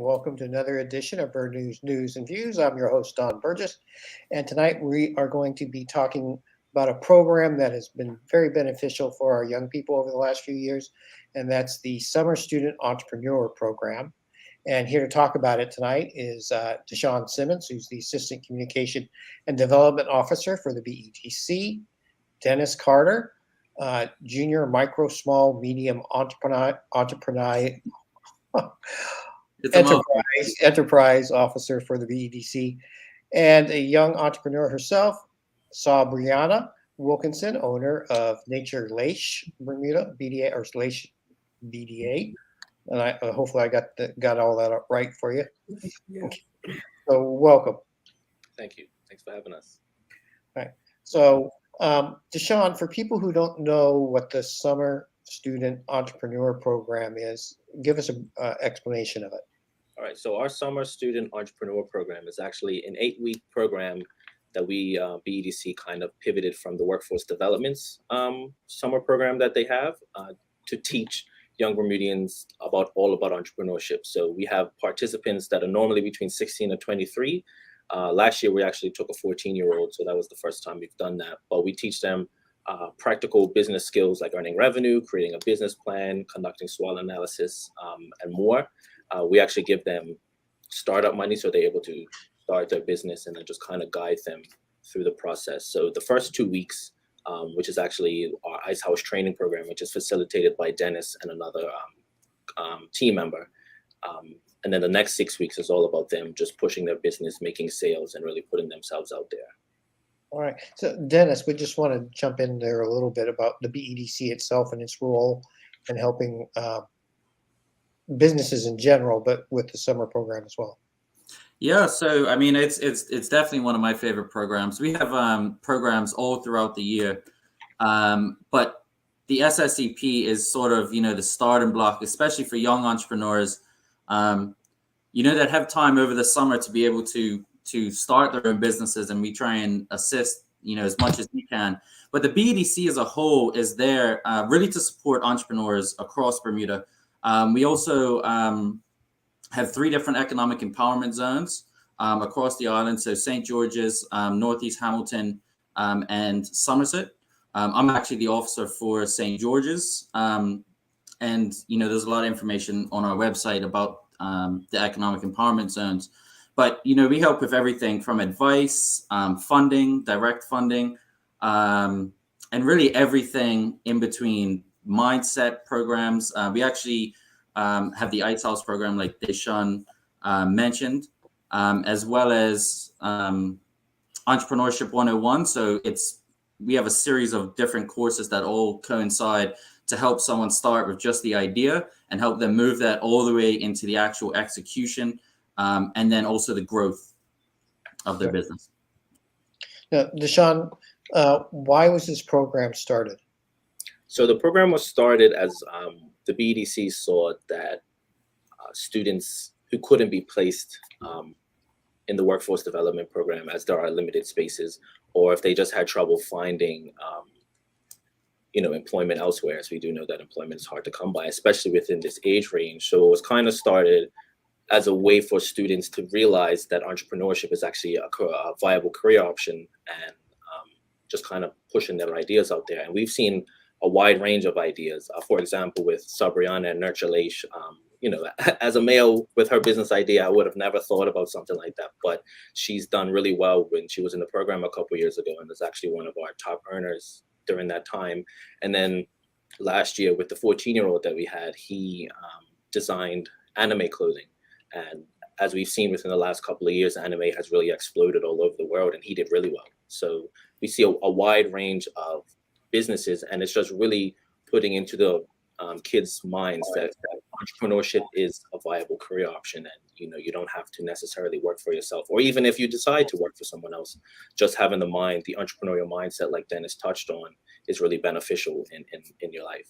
welcome to another edition of Bird News and Views. I'm your host, Don Burgess, and tonight we are going to be talking about a program that has been very beneficial for our young people over the last few years, and that's the Summer Student Entrepreneur Program. And here to talk about it tonight is Deshaun Simmons, who's the Assistant Communication and Development Officer for the BEDC, Dennis Carter, Junior Micro Small Medium Entrepreneur enterprise officer for the BEDC, and a young entrepreneur herself, Sabriana Wilkinson, owner of Nature Laish Bermuda BDA or Laish BDA, and I hopefully I got all that right for you. Yeah. Okay. So welcome. Thank you. Thanks for having us. All right. So Deshaun, for people who don't know what the Summer Student Entrepreneur Program is, give us an explanation of it. All right. So our Summer Student Entrepreneur Program is actually an 8-week program that we, BEDC, kind of pivoted from the Workforce Development's summer program that they have to teach young Bermudians all about entrepreneurship. So we have participants that are normally between 16 and 23. Last year, we actually took a 14-year-old, so that was the first time we've done that. But we teach them practical business skills like earning revenue, creating a business plan, conducting SWOT analysis, and more. We actually give them startup money so they're able to start their business, and then just kind of guide them through the process. So the first 2 weeks, which is actually our Ice House training program, which is facilitated by Dennis and another team member. And then the next 6 weeks is all about them just pushing their business, making sales, and really putting themselves out there. All right. So, Dennis, we just want to jump in there a little bit about the BEDC itself and its role in helping businesses in general, but with the summer program as well. Yeah, so I mean, it's definitely one of my favorite programs. We have programs all throughout the year, but the SSEP is sort of the starting block, especially for young entrepreneurs, that have time over the summer to be able to start their own businesses, and we try and assist as much as we can. But the BEDC as a whole is there really to support entrepreneurs across Bermuda. We also have 3 different economic empowerment zones across the island. So St. George's, Northeast Hamilton, and Somerset. I'm actually the officer for St. George's. And, there's a lot of information on our website about the economic empowerment zones. But, we help with everything from advice, funding, direct funding, and really everything in between. Mindset programs. We actually have the Ice House program, like Deshaun mentioned, as well as Entrepreneurship 101. So we have a series of different courses that all coincide to help someone start with just the idea and help them move that all the way into the actual execution, and then also the growth of their business. Now, Deshaun, why was this program started? So the program was started as the BEDC saw that students who couldn't be placed in the workforce development program, as there are limited spaces, or if they just had trouble finding employment elsewhere, as we do know that employment is hard to come by, especially within this age range. So it was kind of started as a way for students to realize that entrepreneurship is actually a viable career option, and just kind of pushing their ideas out there. And we've seen a wide range of ideas. For example, with Sabriana and Nurture Laish, as a male with her business idea, I would have never thought about something like that. But she's done really well when she was in the program a couple of years ago, and is actually one of our top earners during that time. And then last year with the 14-year-old that we had, he designed anime clothing. And as we've seen within the last couple of years, anime has really exploded all over the world, and he did really well. So we see a wide range of businesses, and it's just really putting into the kids' minds that entrepreneurship is a viable career option, and you don't have to necessarily work for yourself, or even if you decide to work for someone else, just having the entrepreneurial mindset, like Dennis touched on, is really beneficial in your life.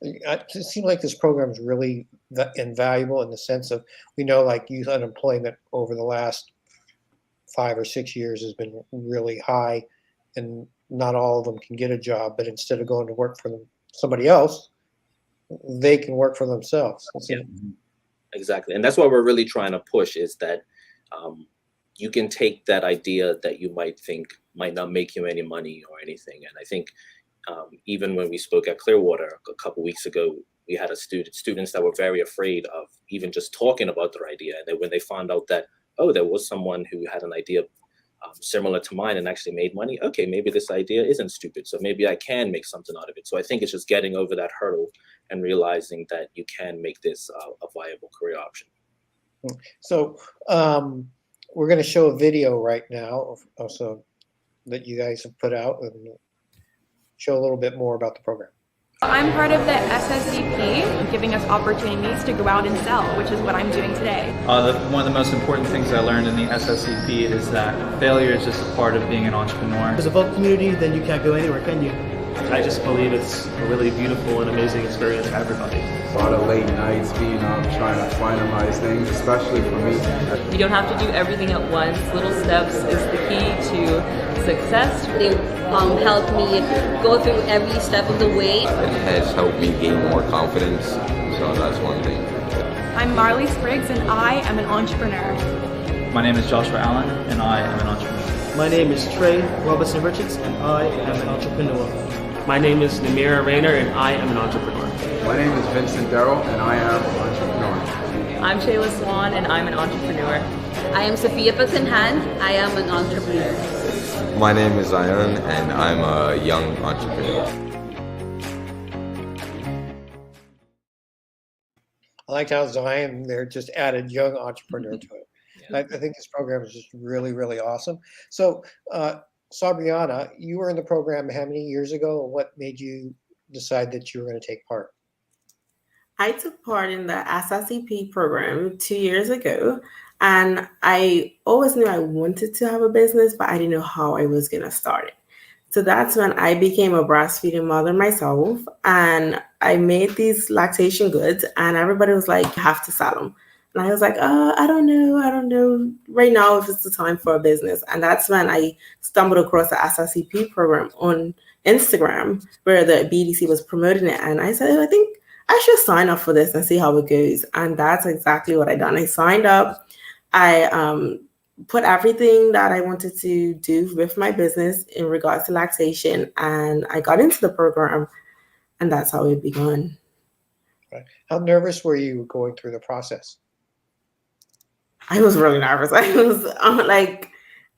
It seems like this program is really invaluable in the sense of, we know like youth unemployment over the last 5 or 6 years has been really high, and not all of them can get a job, but instead of going to work for somebody else, they can work for themselves. Yeah. Exactly. And that's what we're really trying to push, is that you can take that idea that you might think might not make you any money or anything. And I think even when we spoke at Clearwater a couple weeks ago, we had students that were very afraid of even just talking about their idea. And then when they found out that, oh, there was someone who had an idea similar to mine and actually made money, okay, maybe this idea isn't stupid. So maybe I can make something out of it. So I think it's just getting over that hurdle and realizing that you can make this a viable career option. So we're going to show a video right now also that you guys have put out and show a little bit more about the program. I'm part of the SSCP, giving us opportunities to go out and sell, which is what I'm doing today. One of the most important things I learned in the SSCP is that failure is just a part of being an entrepreneur. As a vote community, then you can't go anywhere, can you? I just believe it's a really beautiful and amazing experience for everybody. A lot of late nights being up, trying to finalize things, especially for me. You don't have to do everything at once. Little steps is the key to success. They helped me go through every step of the way. It has helped me gain more confidence, so that's one thing. I'm Marley Spriggs and I am an entrepreneur. My name is Joshua Allen and I am an entrepreneur. My name is Trey Robinson Richards and I am an entrepreneur. My name is Namira Rayner and I am an entrepreneur. My name is Vincent Darrell and I am an entrepreneur. I'm Shayla Swan and I'm an entrepreneur. I am Sophia Pasenhan. I am an entrepreneur. My name is Zion and I'm a young entrepreneur. I liked how Zion there just added young entrepreneur to it. Yeah. I think this program is just really, really awesome. So, Sabriana, you were in the program how many years ago? What made you decide that you were going to take part? I took part in the SSCP program 2 years ago, and I always knew I wanted to have a business, but I didn't know how I was going to start it. So that's when I became a breastfeeding mother myself, and I made these lactation goods, and everybody was like, you have to sell them. And I was like, I don't know right now if it's the time for a business. And that's when I stumbled across the SSCP program on Instagram where the BDC was promoting it. And I said, I think I should sign up for this and see how it goes. And that's exactly what I done. I signed up. I put everything that I wanted to do with my business in regards to lactation. And I got into the program, and that's how it began. Right. How nervous were you going through the process? I was really nervous. I was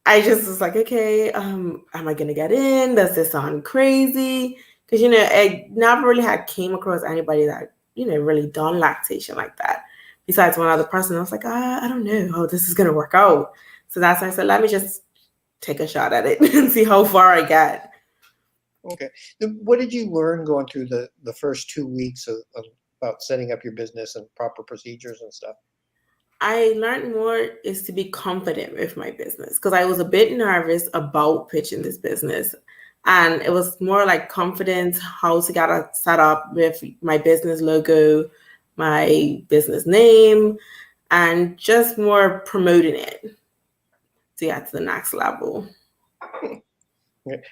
I just was like, okay, am I gonna get in? Does this sound crazy? Because I never really had came across anybody that really done lactation like that. Besides one other person, I was like, I don't know how this is gonna work out. So that's why I said, let me just take a shot at it and see how far I get. Okay. What did you learn going through the first 2 weeks about setting up your business and proper procedures and stuff? I learned more is to be confident with my business because I was a bit nervous about pitching this business. And it was more like confidence, how to get it set up with my business logo, my business name, and just more promoting it to get to the next level. Okay.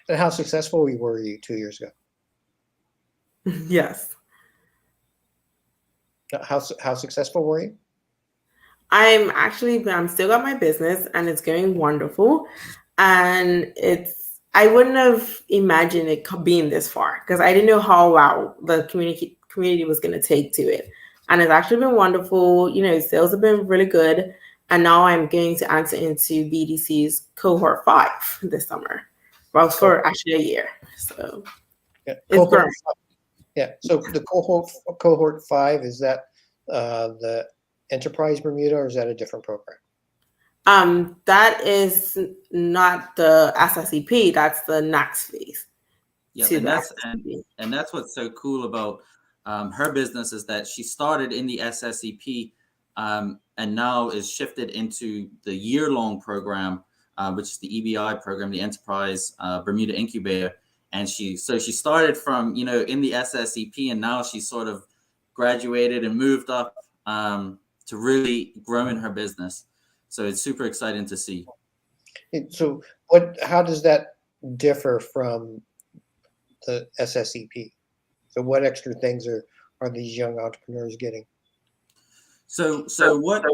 And how successful were you 2 years ago? Yes. How successful were you? I'm still got my business and it's going wonderful. And I wouldn't have imagined it being this far because I didn't know how well the community was going to take to it. And it's actually been wonderful. Sales have been really good. And now I'm going to enter into BDC's cohort 5 this summer. Well, for actually a year. So yeah, it's growing. Yeah. So the cohort 5, is that the Enterprise Bermuda, or is that a different program? That is not the SSCP. That's the next phase. Yeah, and that's what's so cool about her business is that she started in the SSCP and now is shifted into the year-long program, which is the EBI program, the Enterprise Bermuda Incubator. And she started from in the SSCP, and now she's sort of graduated and moved up to really grow in her business. So it's super exciting to see. So how does that differ from the SSCP? So what extra things are these young entrepreneurs getting? So what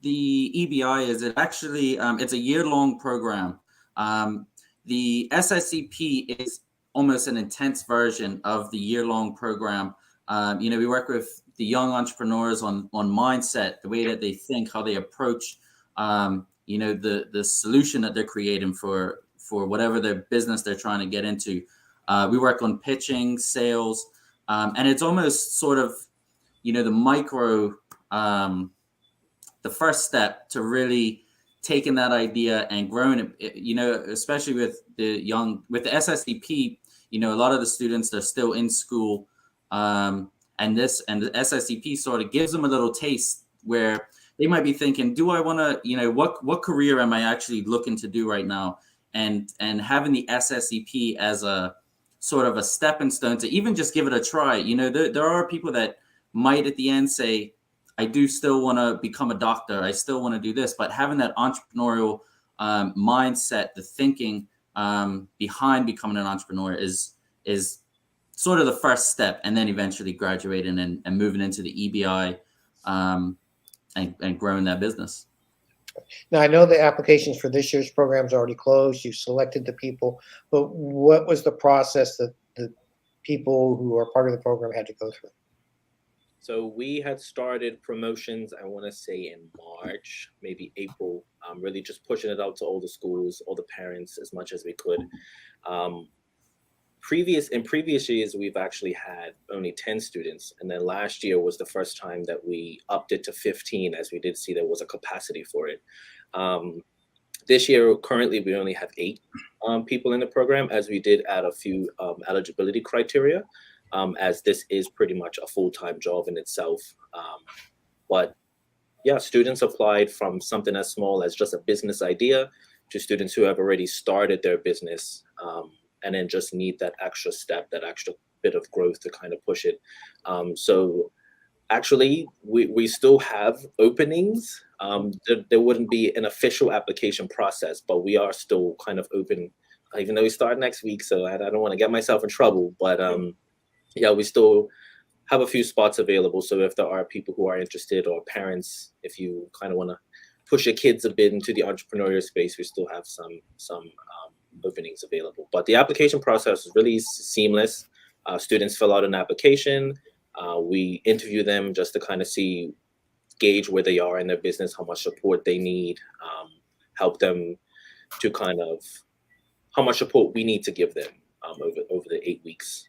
the EBI is, it actually it's a year-long program. The SSCP is almost an intense version of the year-long program. We work with the young entrepreneurs on mindset, the way that they think, how they approach, the solution that they're creating for whatever their business they're trying to get into. We work on pitching, sales, and it's almost sort of, the micro, the first step to really taking that idea and growing it, especially with the SSDP, a lot of the students, they're still in school. And the SSDP sort of gives them a little taste where they might be thinking, do I want to, what career am I actually looking to do right now? And having the SSDP as a sort of a stepping stone to even just give it a try. There are people that might at the end say, I do still want to become a doctor. I still want to do this, but having that entrepreneurial mindset, the thinking behind becoming an entrepreneur is sort of the first step, and then eventually graduating and moving into the EBI and growing that business. Now, I know the applications for this year's program is already closed. You selected the people, but what was the process that the people who are part of the program had to go through? So we had started promotions, I want to say in March, maybe April, really just pushing it out to all the schools, all the parents as much as we could. In previous years, we've actually had only 10 students. And then last year was the first time that we upped it to 15, as we did see there was a capacity for it. This year, currently, we only have 8 people in the program, as we did add a few eligibility criteria. As this is pretty much a full-time job in itself. But yeah, students applied from something as small as just a business idea to students who have already started their business and then just need that extra step, that extra bit of growth to kind of push it. So actually, we still have openings. There wouldn't be an official application process, but we are still kind of open, even though we start next week. So I don't want to get myself in trouble, but yeah, we still have a few spots available. So if there are people who are interested, or parents, if you kind of want to push your kids a bit into the entrepreneurial space, we still have some openings available. But the application process is really seamless. Students fill out an application. We interview them just to kind of gauge where they are in their business, how much support they need, help them to kind of how much support we need to give them over the 8 weeks.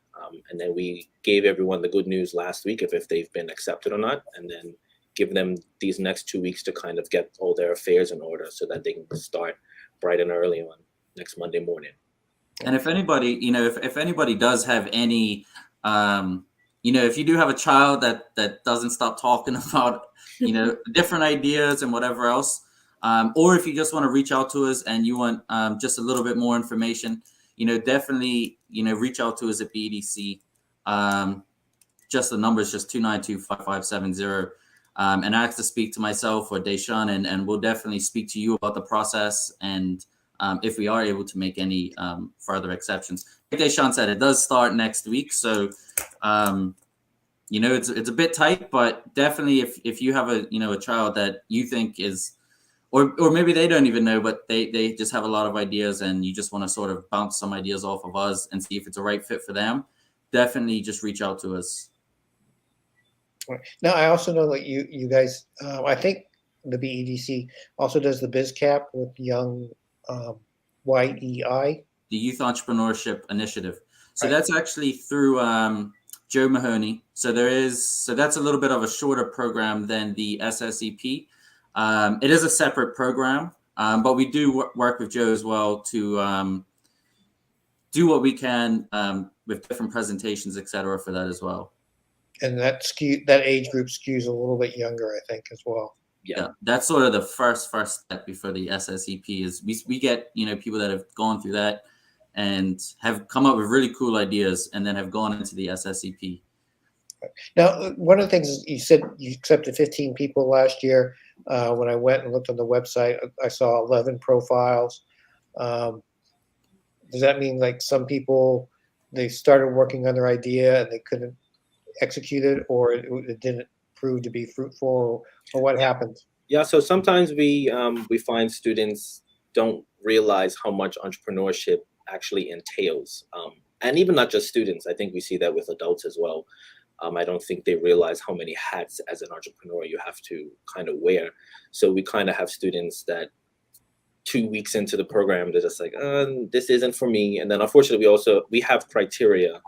And then we gave everyone the good news last week if they've been accepted or not, and then give them these next 2 weeks to kind of get all their affairs in order so that they can start bright and early on next Monday morning. And if anybody, if anybody does have any, if you do have a child that doesn't stop talking about, different ideas and whatever else, or if you just want to reach out to us and you want just a little bit more information, definitely, reach out to us at BDC. Just the number is just 292-5570. And ask to speak to myself or Deshaun, and we'll definitely speak to you about the process. And if we are able to make any further exceptions. Like Deshaun said, it does start next week. So, it's a bit tight, but definitely if you have a child that you think is, or maybe they don't even know, but they just have a lot of ideas and you just want to sort of bounce some ideas off of us and see if it's a right fit for them, definitely just reach out to us. Now, I also know that you guys, I think the BEDC also does the BizCap with young YEI. The Youth Entrepreneurship Initiative. So that's actually through Joe Mahoney. So that's a little bit of a shorter program than the SSEP. It is a separate program, but we do work with Joe as well to do what we can with different presentations, et cetera, for that as well. And that age group skews a little bit younger, I think, as well. Yeah, that's sort of the first step before the SSEP is we get people that have gone through that and have come up with really cool ideas and then have gone into the SSEP. Now, one of the things you said, you accepted 15 people last year. When I went and looked on the website, I saw 11 profiles. Does that mean like some people, they started working on their idea and they couldn't execute it, or it didn't prove to be fruitful, or what happens? Yeah, so sometimes we find students don't realize how much entrepreneurship actually entails, and even not just students. I think we see that with adults as well. I don't think they realize how many hats as an entrepreneur you have to kind of wear. So we kind of have students that 2 weeks into the program, they're just like, this isn't for me. And then unfortunately, we have criteria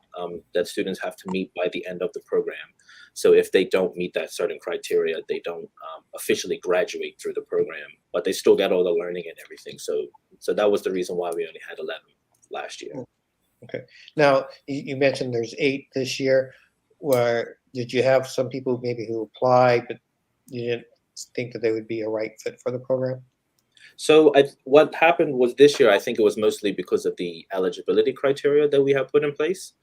that students have to meet by the end of the program. So if they don't meet that certain criteria, they don't officially graduate through the program, but they still get all the learning and everything. So that was the reason why we only had 11 last year. Okay. Now, you mentioned there's 8 this year. Where did you have some people maybe who applied, but you didn't think that they would be a right fit for the program? So what happened was this year, I think it was mostly because of the eligibility criteria that we have put in place.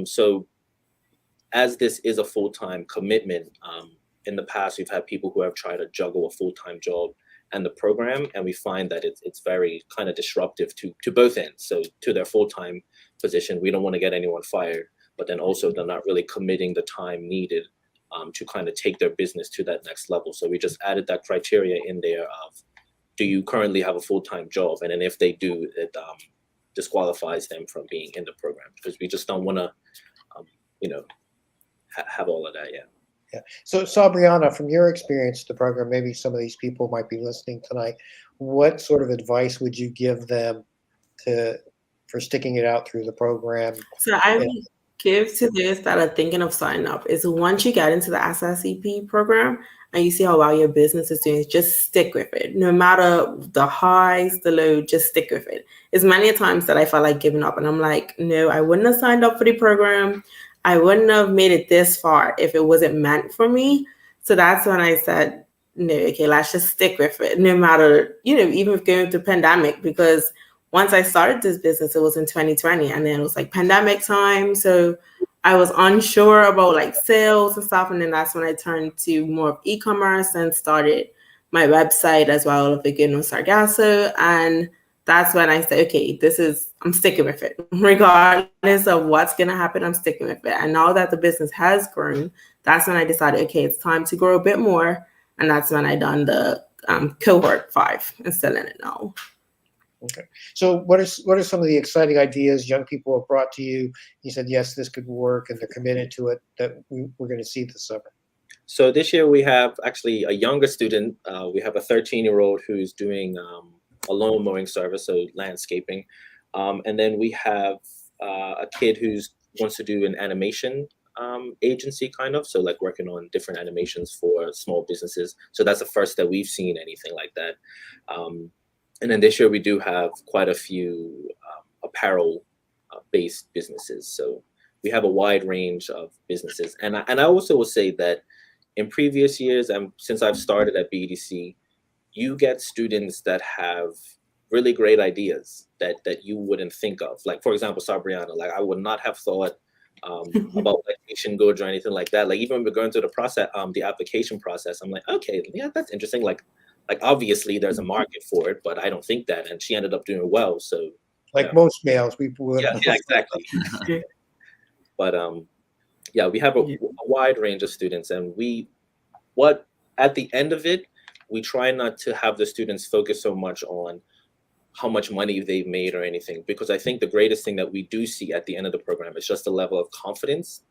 So as this is a full-time commitment, in the past, we've had people who have tried to juggle a full-time job and the program, and we find that it's very kind of disruptive to both ends. So to their full-time position, we don't want to get anyone fired, but then also they're not really committing the time needed to kind of take their business to that next level. So we just added that criteria in there of, do you currently have a full-time job? And then if they do, it disqualifies them from being in the program, because we just don't want to, have all of that. Yeah. Yeah. So Sabriana, from your experience with the program, maybe some of these people might be listening tonight. What sort of advice would you give them for sticking it out through the program? So I would give to those that are thinking of signing up is, once you get into the SSEP program and you see how well your business is doing, just stick with it. No matter the highs, the lows, just stick with it. It's many times that I felt like giving up, and I'm like, no, I wouldn't have signed up for the program. I wouldn't have made it this far if it wasn't meant for me. So that's when I said, no, okay, let's just stick with it. No matter, even if going through pandemic, because once I started this business, it was in 2020, and then it was like pandemic time. So I was unsure about like sales and stuff. And then that's when I turned to more of e-commerce and started my website as well of Begin with Sargasso. And that's when I said, okay, I'm sticking with it. Regardless of what's going to happen, I'm sticking with it. And now that the business has grown, that's when I decided, okay, it's time to grow a bit more. And that's when I done the cohort 5 and still in it now. Okay. So what are some of the exciting ideas young people have brought to you? You said, yes, this could work, and they're committed to it, that we're going to see this summer. So this year we have actually a younger student. We have a 13-year-old who's doing a lawn mowing service, so landscaping. And then we have a kid who wants to do an animation agency kind of, so like working on different animations for small businesses. So that's the first that we've seen anything like that. And then this year we do have quite a few apparel-based businesses. So we have a wide range of businesses. And I also will say that in previous years, and since I've started at BDC, you get students that have really great ideas that you wouldn't think of. Like, for example, Sabriana, like I would not have thought about like patient goods or anything like that. Like even when we're going through the process, the application process, I'm like, okay, yeah, that's interesting. Like obviously there's a market for it, but I don't think that. And she ended up doing well. So like most males, we would. Yeah, exactly. But yeah, we have a wide range of students, and at the end of it, we try not to have the students focus so much on how much money they've made or anything, because I think the greatest thing that we do see at the end of the program is just the level of confidence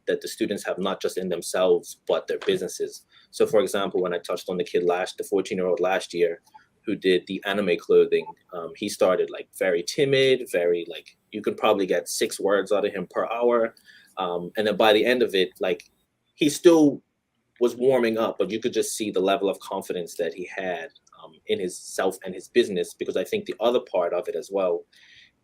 that the students have, not just in themselves, but their businesses. So for example, when I touched on the 14-year-old last year, who did the anime clothing, he started like very timid, very like, you could probably get 6 words out of him per hour. And then by the end of it, like he still was warming up, but you could just see the level of confidence that he had in his self and his business. Because I think the other part of it as well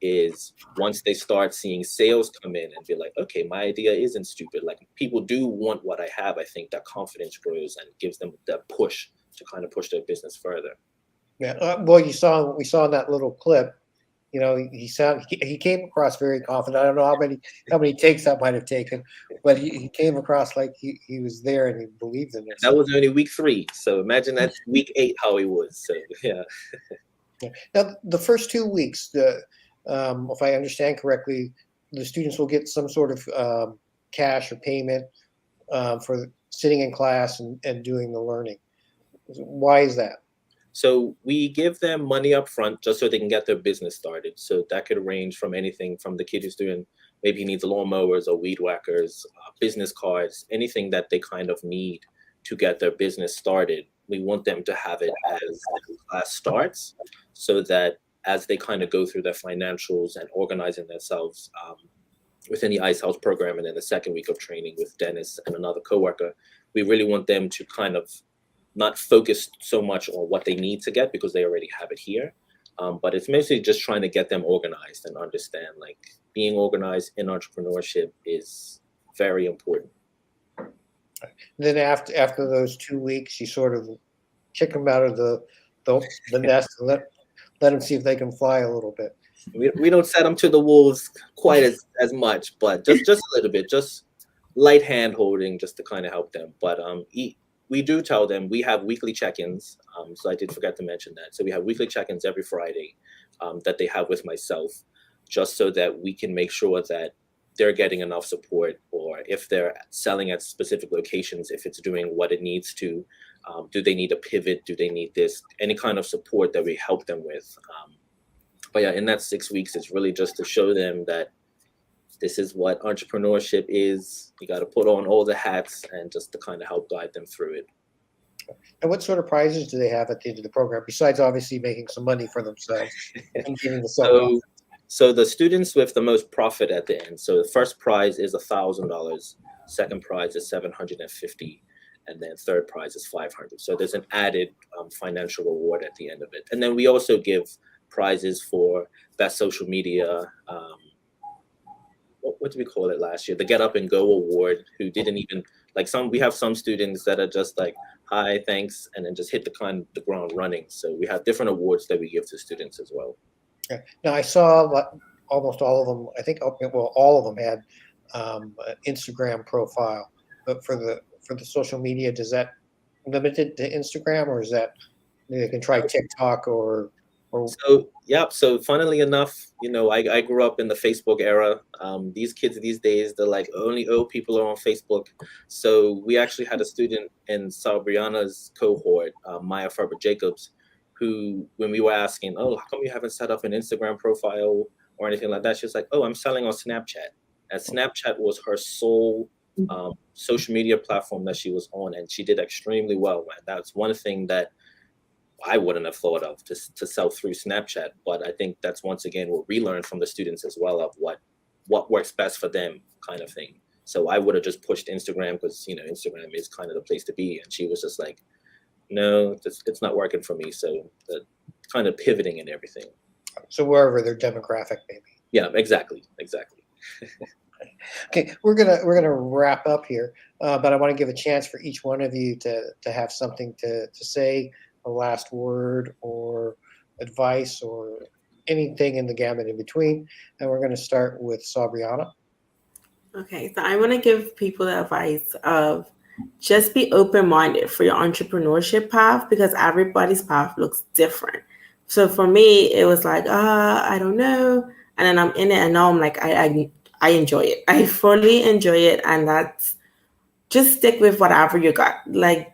is once they start seeing sales come in and be like, okay, my idea isn't stupid. Like people do want what I have. I think that confidence grows and gives them that push to kind of push their business further. Yeah. Well, we saw in that little clip, he came across very confident. I don't know how many takes that might have taken, but he came across like he was there and he believed in it. That was only week 3. So imagine that week 8, how he was. So yeah. Now the first 2 weeks, if I understand correctly, the students will get some sort of cash or payment for sitting in class and doing the learning. Why is that? So we give them money up front just so they can get their business started. So that could range from anything from the kid who's doing, maybe he needs lawnmowers or weed whackers, business cards, anything that they kind of need to get their business started. We want them to have it as the class starts, so that as they kind of go through their financials and organizing themselves within the Ice House program, and then the second week of training with Dennis and another coworker, we really want them to kind of not focus so much on what they need to get because they already have it here. But it's mostly just trying to get them organized and understand, like, being organized in entrepreneurship is very important. Then after those 2 weeks, you sort of kick them out of the nest and let them see if they can fly a little bit. We don't set them to the wolves quite as much, but just a little bit, just light hand holding, just to kind of help them. But we do tell them we have weekly check-ins. So I did forget to mention that. So we have weekly check-ins every Friday that they have with myself, just so that we can make sure that they're getting enough support, or if they're selling at specific locations, if it's doing what it needs to, do they need a pivot? Do they need this? Any kind of support that we help them with. But yeah, in that 6 weeks, it's really just to show them that this is what entrepreneurship is. You got to put on all the hats, and just to kind of help guide them through it. And what sort of prizes do they have at the end of the program, besides obviously making some money for themselves and getting the So the students with the most profit at the end. So the first prize is $1,000, second prize is $750, and then third prize is $500. So there's an added financial reward at the end of it. And then we also give prizes for best social media. What did we call it last year? The Get Up and Go Award. Who didn't even we have some students that are just like, hi, thanks, and then just hit the ground running. So we have different awards that we give to students as well. Okay. Now I saw almost all of them. I think all of them had an Instagram profile, but for the social media, does that limit it to Instagram, or is that they can try TikTok or? So yeah. So funnily enough, I grew up in the Facebook era. These kids these days, they're like, only old people are on Facebook. So we actually had a student in Sabriana's cohort, Maya Ferber Jacobs, who, when we were asking, oh, how come you haven't set up an Instagram profile or anything like that? She was like, oh, I'm selling on Snapchat. And Snapchat was her sole social media platform that she was on, and she did extremely well. And that's one thing that I wouldn't have thought of, to sell through Snapchat. But I think that's, once again, what we learned from the students as well, of what works best for them, kind of thing. So I would have just pushed Instagram because, Instagram is kind of the place to be. And she was just like, no, it's not working for me. So the kind of pivoting and everything. So wherever their demographic may be. Yeah, exactly. Okay, we're gonna wrap up here, but I want to give a chance for each one of you to have something to say, a last word or advice or anything in the gamut in between. And we're going to start with Sabriana. Okay, so I want to give people the advice of just be open-minded for your entrepreneurship path, because everybody's path looks different. So for me, it was like, I don't know. And then I'm in it, and now I'm like, I enjoy it. I fully enjoy it. And that's, just stick with whatever you got. Like,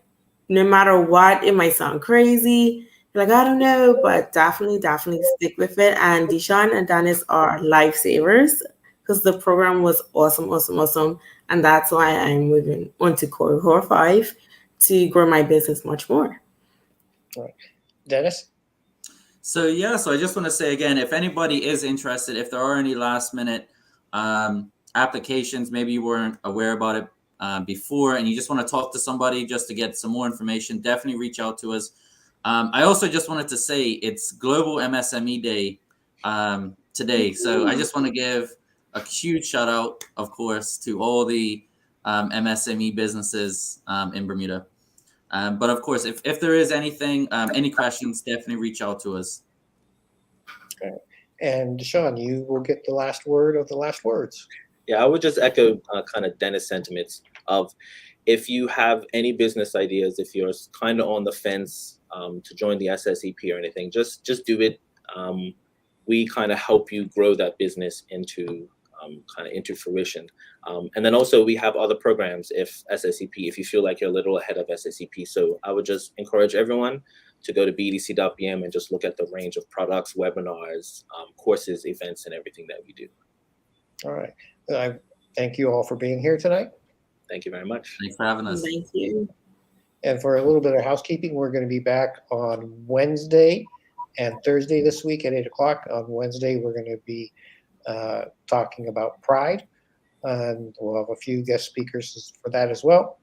no matter what, it might sound crazy. Like, I don't know, but definitely stick with it. And Deshaun and Dennis are lifesavers, because the program was awesome. And that's why I'm moving on to cohort 5 to grow my business much more. All right. Dennis? So I just want to say again, if anybody is interested, if there are any last minute applications, maybe you weren't aware about it before, and you just want to talk to somebody just to get some more information, definitely reach out to us. I also just wanted to say it's Global MSME Day today. So I just want to give a huge shout out, of course, to all the MSME businesses in Bermuda. But of course, if there is anything, any questions, definitely reach out to us. Okay. And Deshaun, you will get the last word of the last words. Yeah, I would just echo kind of Dennis' sentiments of, if you have any business ideas, if you're kind of on the fence to join the SSEP or anything, just do it. We kind of help you grow that business into kind of into fruition. And then also we have other programs if you feel like you're a little ahead of SSCP. So I would just encourage everyone to go to bdc.bm and just look at the range of products, webinars, courses, events, and everything that we do. All right. I thank you all for being here tonight. Thank you very much. Thanks for having us. Thank you. And for a little bit of housekeeping, we're going to be back on Wednesday and Thursday this week at 8 o'clock. On Wednesday, we're going to be talking about Pride, and we'll have a few guest speakers for that as well.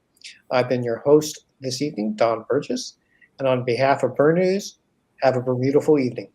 I've been your host this evening, Don Burgess, and on behalf of Burn News, have a beautiful evening.